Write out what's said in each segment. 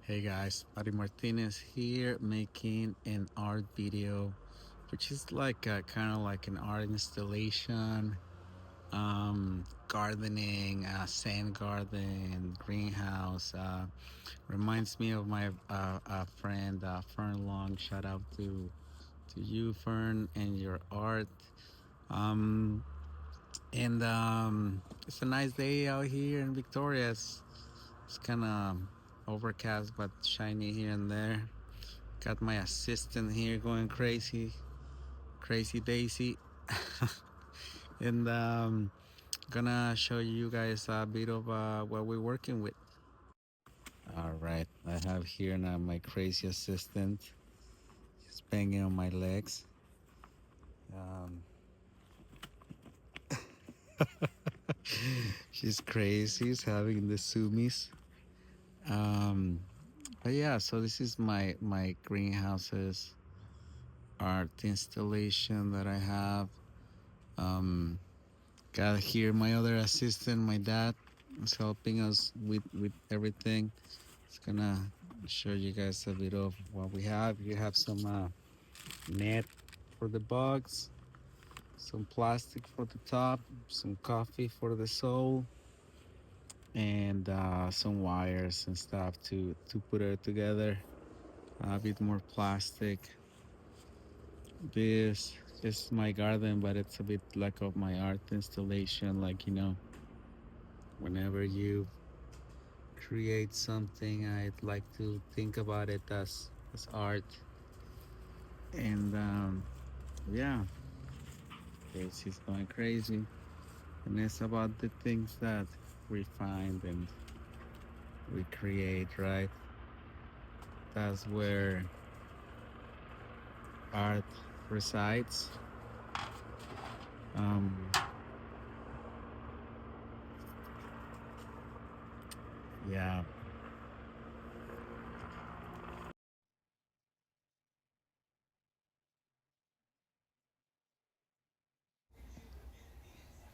Hey guys, Ari Martinez here making an art video, which is like kind of like an art installation, gardening, sand garden, greenhouse. Reminds me of my friend Fern Long. Shout out to you, Fern, and your art. Um, and it's a nice day out here in Victoria. It's kind of overcast but shiny here and there. Got my assistant here going crazy, crazy Daisy. And gonna show you guys a bit of what we're working with. All right, I have here now my crazy assistant. She's banging on my legs. Um, she's crazy. She's having the sumis. Um, but yeah, so this is my greenhouses art installation that I have. Um, Got here my other assistant, my dad, is helping us with everything. It's gonna show you guys a bit of what we have. You have some net for the bugs, some plastic for the top, some coffee for the sole, and some wires and stuff to put it together. A bit more plastic. This is my garden, but it's a bit like of my art installation. Like whenever you create something, I'd like to think about it as art. And yeah, this is going crazy, and it's about the things that we find and we create, right? That's where art resides. um yeah.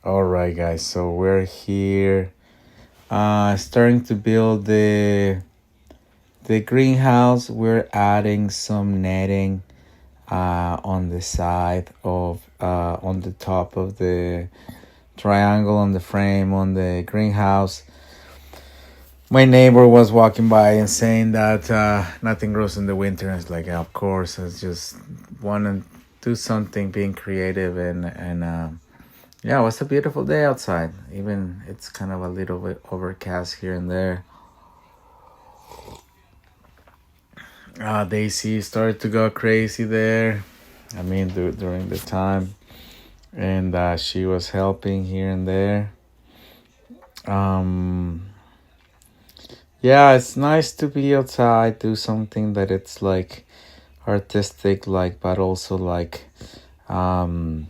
All right, guys, so we're here starting to build the greenhouse. We're adding some netting on the side of on the top of the triangle on the frame on the greenhouse. My neighbor was walking by and saying that nothing grows in the winter. It's like, of course, I just want to do something, being creative, and yeah, it was a beautiful day outside. Even it's kind of a little bit overcast here and there. Daisy started to go crazy there. I mean, during the time, and she was helping here and there. Um, yeah, it's nice to be outside, do something that it's like artistic, like, but also like, um,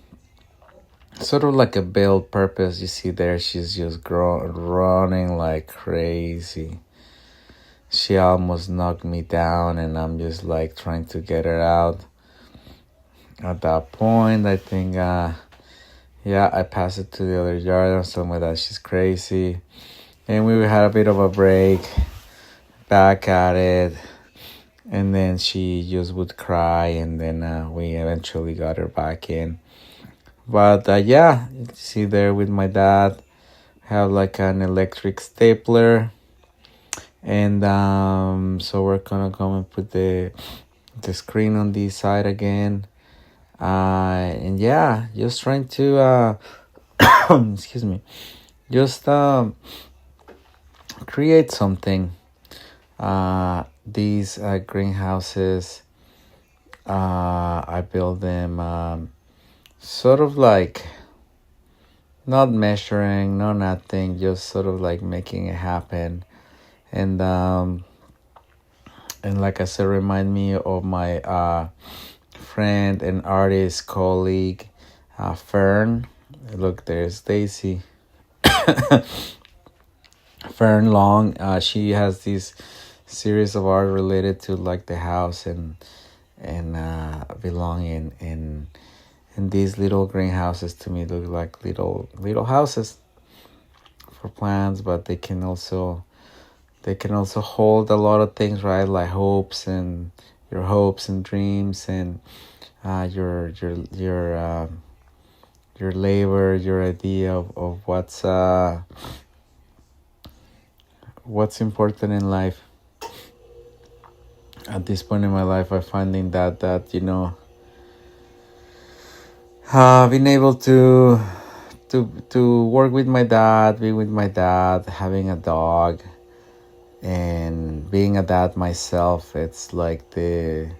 sort of like a build purpose. You see there, she's just running like crazy. She almost knocked me down, and I'm just like trying to get her out. At that point, I think, yeah, I passed it to the other yard and somewhere that she's crazy. And we had a bit of a break, back at it. And then she just would cry, and then we eventually got her back in. But yeah, you see there with my dad, have like an electric stapler. And so we're gonna come and put the screen on the side again. And yeah, just trying to excuse me, just create something. These greenhouses, I build them sort of like not measuring, no nothing, just sort of like making it happen. And like I said, remind me of my friend and artist colleague, Fern. Look, there's Daisy. Fern Long. She has this series of art related to like the house and belong in these little greenhouses. To me look like little houses for plants, but they can also they can also hold a lot of things, right? Like hopes and your hopes and dreams, and your labor, your idea of what's important in life. At this point in my life, I'm finding that being able to work with my dad, be with my dad, having a dog, and being a dad myself, it's like the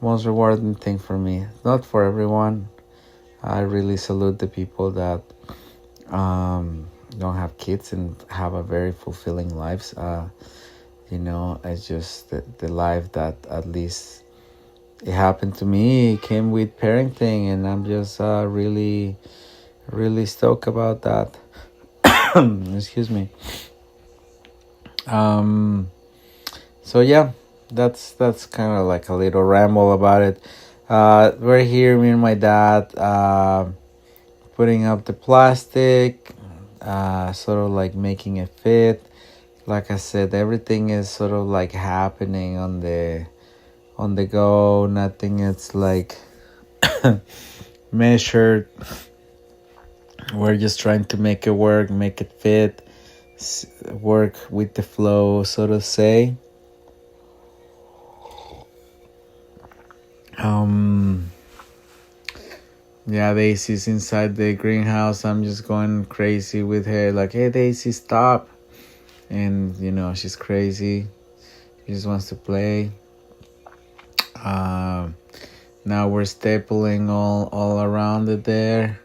most rewarding thing for me. Not for everyone. I really salute the people that don't have kids and have a very fulfilling lives. It's just the life that at least it happened to me. It came with parenting, and I'm just really, really stoked about that. Excuse me. So yeah, that's kind of like a little ramble about it. We're here, me and my dad, putting up the plastic, sort of like making it fit. Like I said, everything is sort of like happening on the go. Nothing is like measured. We're just trying to make it work, make it fit, work with the flow, so to say. Yeah, Daisy's inside the greenhouse. I'm just going crazy with her, like, hey Daisy, stop. And she's crazy. She just wants to play. Now we're stapling all around it there,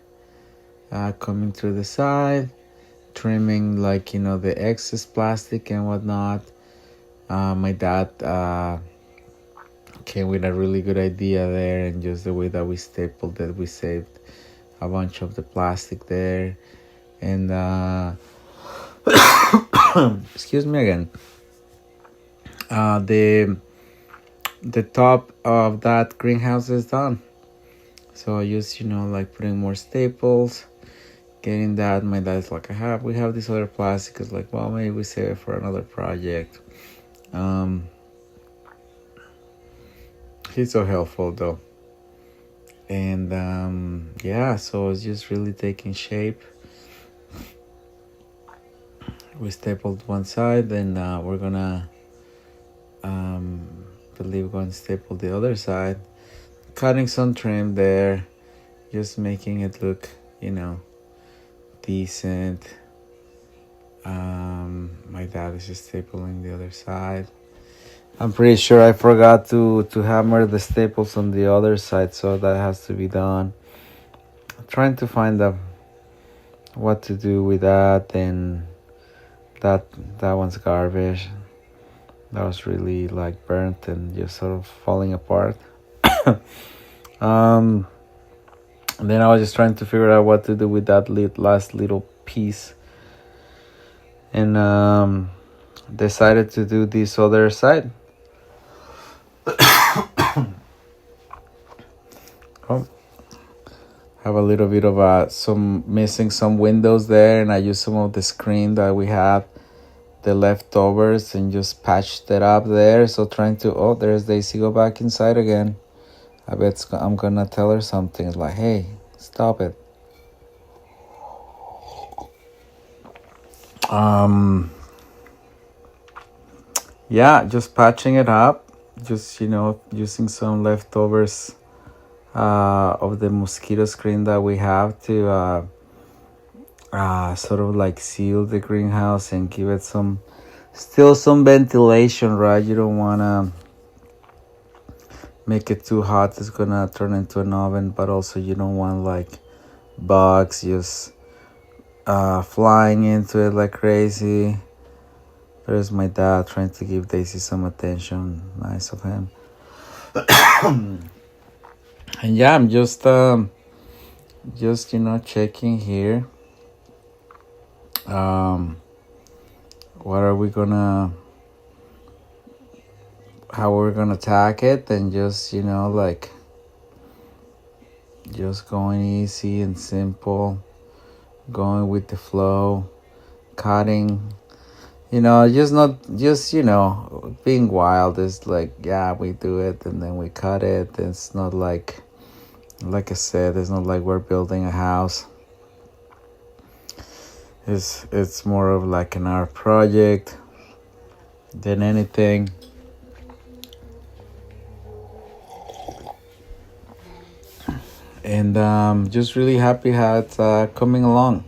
coming through the side, trimming like the excess plastic and whatnot. My dad came with a really good idea there, and just the way that we stapled it, we saved a bunch of the plastic there. And excuse me again. The top of that greenhouse is done. So I just like putting more staples, getting that. My dad's like, we have this other plastic. It's like, well, maybe we save it for another project. He's so helpful though. And yeah, so it's just really taking shape. We stapled one side, and we're gonna believe we're gonna staple the other side, cutting some trim there, just making it look decent. My dad is just stapling the other side. I'm pretty sure I forgot to hammer the staples on the other side, so that has to be done. I'm trying to find out what to do with that, and that one's garbage. That was really like burnt and just sort of falling apart. And then I was just trying to figure out what to do with that last little piece, and decided to do this other side. Oh, have a little bit of some missing some windows there, and I used some of the screen that we had, the leftovers, and just patched it up there. So trying to, there's Daisy, go back inside again. I bet I'm gonna tell her something. It's like, hey, stop it. Yeah, just patching it up. Just using some leftovers of the mosquito screen that we have to sort of like seal the greenhouse and give it some ventilation, right? You don't want to make it too hot. It's gonna turn into an oven, but also you don't want like bugs just flying into it like crazy. There's my dad trying to give Daisy some attention. Nice of him. And yeah, I'm just checking here. What are we gonna? How we're gonna attack it, and just just going easy and simple, going with the flow, cutting just not just being wild is like, yeah, we do it and then we cut it. It's not like I said, it's not like we're building a house. It's more of like an art project than anything. And just really happy how it's coming along.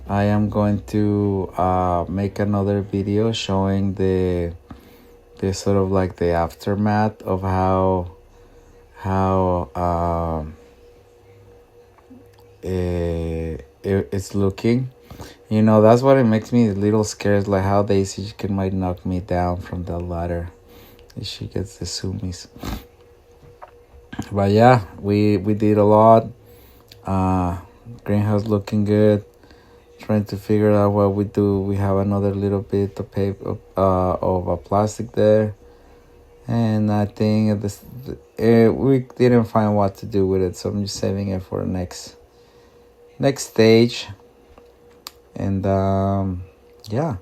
I am going to make another video showing the sort of like the aftermath of how it's looking. That's what it makes me a little scared, like how Daisy might knock me down from the ladder if she gets the sumis. But yeah, we did a lot. Greenhouse looking good. Trying to figure out what we do. We have another little bit of paper of a plastic there, and I think we didn't find what to do with it, so I'm just saving it for the next stage. And yeah,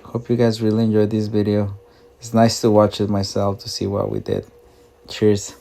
hope you guys really enjoyed this video. It's nice to watch it myself to see what we did. Cheers.